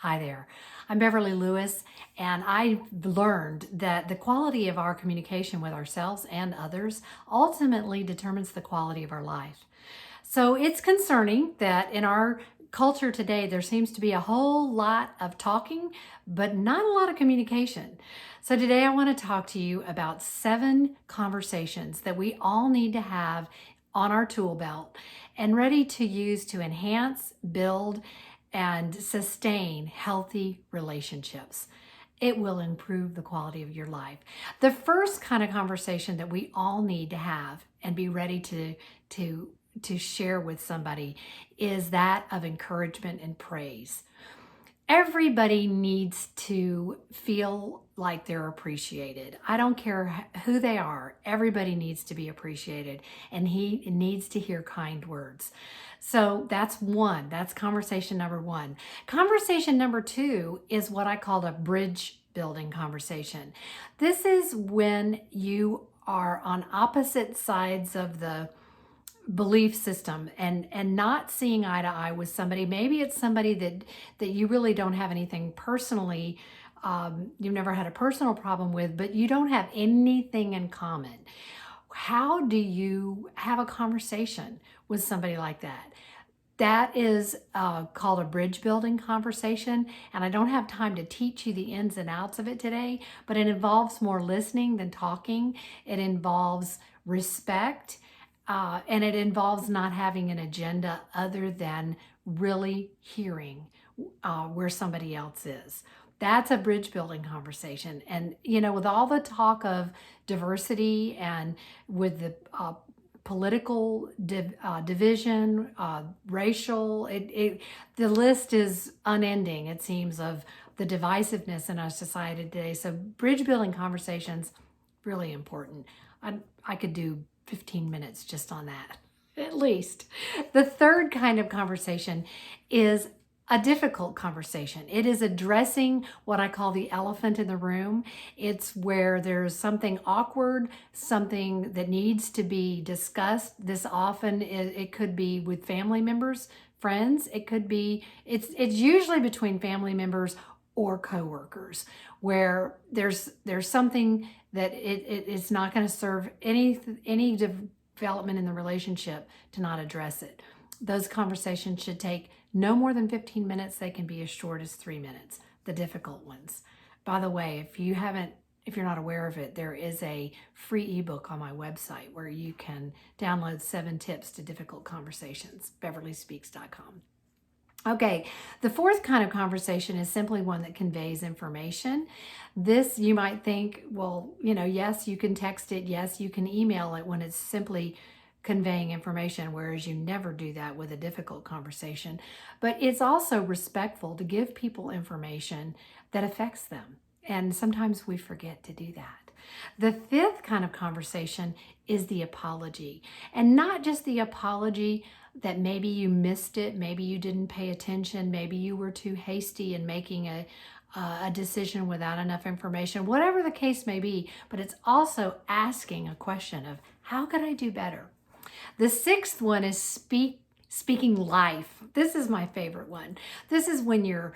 Hi there. I'm Beverly Lewis, and I've learned that the quality of our communication with ourselves and others ultimately determines the quality of our life. So it's concerning that in our culture today, there seems to be a whole lot of talking, but not a lot of communication. So today I want to talk to you about 7 conversations that we all need to have on our tool belt and ready to use to enhance, build, and sustain healthy relationships. It will improve the quality of your life. The first kind of conversation that we all need to have and be ready to share with somebody is that of encouragement and praise. Everybody needs to feel like they're appreciated. I don't care who they are. Everybody needs to be appreciated, and he needs to hear kind words. So that's one. That's conversation number 1. Conversation number 2 is what I call a bridge building conversation. This is when you are on opposite sides of the belief system and not seeing eye to eye with somebody. Maybe it's somebody that you really don't have anything personally, you've never had a personal problem with, but you don't have anything in common. How do you have a conversation with somebody like that? That is called a bridge building conversation, and I don't have time to teach you the ins and outs of it today, but it involves more listening than talking. It involves respect, and it involves not having an agenda other than really hearing where somebody else is. That's a bridge building conversation. And, with all the talk of diversity and with the political division, racial, the list is unending, it seems, of the divisiveness in our society today. So bridge building conversations, really important. I could do 15 minutes just on that, at least. The third kind of conversation is a difficult conversation. It is addressing what I call the elephant in the room. It's where there's something awkward, something that needs to be discussed. This often it could be with family members, friends. It's usually between family members or coworkers, where there's something that it's not going to serve any development in the relationship to not address it. Those conversations should take no more than 15 minutes. They can be as short as 3 minutes, the difficult ones. By the way, if you're not aware of it, there is a free ebook on my website where you can download 7 tips to difficult conversations, beverlyspeaks.com. Okay, the fourth kind of conversation is simply one that conveys information. This, you might think, well, yes, you can text it, yes, you can email it when it's simply conveying information, whereas you never do that with a difficult conversation. But it's also respectful to give people information that affects them. And sometimes we forget to do that. The fifth kind of conversation is the apology. And not just the apology that maybe you missed it, maybe you didn't pay attention, maybe you were too hasty in making a decision without enough information, whatever the case may be. But it's also asking a question of, how could I do better? The sixth one is speaking life. This is my favorite one. This is when you're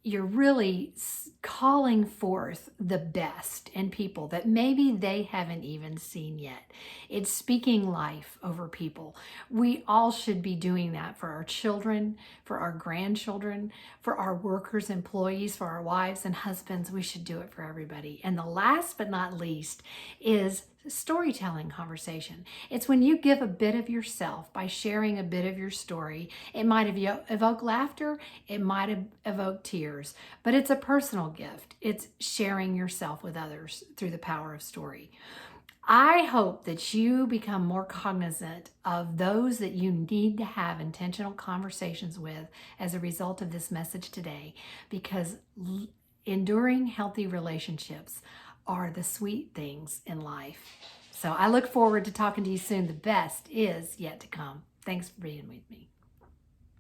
really calling forth the best in people that maybe they haven't even seen yet. It's speaking life over people. We all should be doing that for our children, for our grandchildren, for our workers, employees, for our wives and husbands. We should do it for everybody. And the last but not least is storytelling conversation. It's when you give a bit of yourself by sharing a bit of your story. It might evoke laughter, it might evoke tears, but it's a personal gift. It's sharing yourself with others through the power of story. I hope that you become more cognizant of those that you need to have intentional conversations with as a result of this message today, because enduring healthy relationships are the sweet things in life. So I look forward to talking to you soon. The best is yet to come. Thanks for being with me.